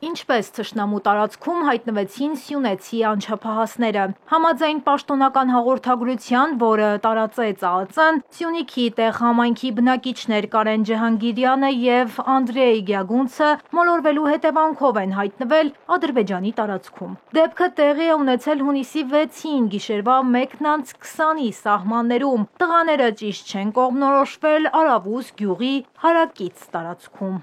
Ինչպես թշնամու տարածքում հայտնվեցին սյունեցի անչափահասները։ Համաձայն պաշտոնական հաղորդագրության, որը տարածեց ԱԱԾ-ն, Սյունիքի տեղ համայնքի բնակիչներ Կարեն Ջհանգիրյանը եւ Անդրեյ Գյագունցը մոլորվելու հետևանքով են հայտնվել Ադրբեջանի տարածքում։ Դեպքը տեղի է ունեցել հունիսի 6-ին գիշերվա 1:20-ի սահմաններում։ Տղաները ճիշտ չեն կողմնորոշվել Արավուս գյուղի հարակից տարածքում։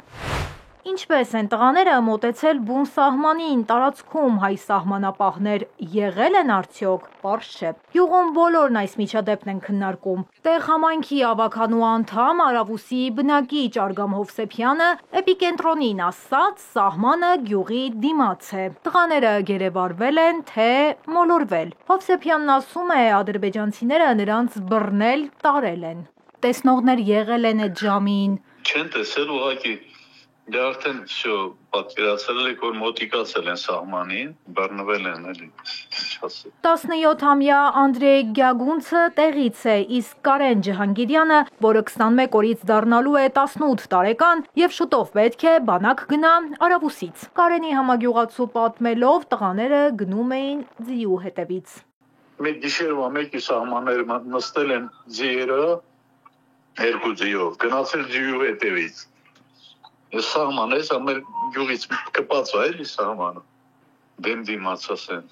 Ինչպես են տղաները մոտեցել բուն սահմանին տարածքում, հայ սահմանապահներ եղել են արդյոք, պարզ չէ։ Գյուղում բոլորն այս միջադեպն են քննարկում։ Տեղ համայնքի ավագանու անդամ Արավուսի բնակիչ Արգամ Հովսեփյանը Էպիկենտրոնին ասաց, սահմանը գյուղի դիմաց է։ Տղաները գերեվարվել են, թե մոլորվել։ Հովսեփյանն ասում է, ադրբեջանցիները նրանց բռնել, տարել են։ Տեսնողներ եղել են այդ ժամին։ Չեն տեսել ուղղակի Դե արդեն всё պատկերացրել եք, որ մոտիկացել են սահմանին, բռնվել են, էլի, ինչ ասել։ 17-ամյա Անդրեյ Գյագունցը տեղից է, իսկ Կարեն Ջհանգիրյանը, որը 21 օրից դառնալու է 18 տարեկան եւ շուտով պետք է բանակ գնա Արավուսից։ Կարենի համագյուղացու պատմելով, տղաները գնում էին ձիու հետևից։ Մեկ գիշերվա մեկի սահմանները նստել են ձիերը, երկու ձիով, գնացել ձիու հետևից։ Ես սահման ես, ամեր գյուղից կպած է, էլի սահմանը, դեմ դիմաց ասեն։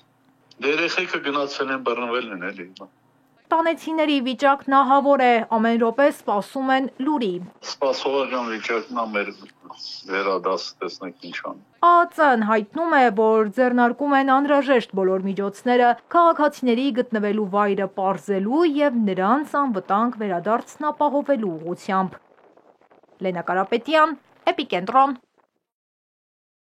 Դե երեխեքը գնացել են, բռնվել են, էլի։ Տանեցիների վիճակն ահավոր է, ամեն րոպե սպասում են լուրի։ Սպասողական վիճակն ամեր վերադաս տեսնեք ինչ ան։ ԱԱԾ-ն հայտնում է, որ ձեռնարկում են անհրաժեշտ բոլոր միջոցները քաղաքացիների գտնվելու վայրը պարզելու եւ նրանց անվտանգ վերադարձն ապահովելու ուղղությամբ։ Լենա Կարապետյան, Էպիկենտրոն։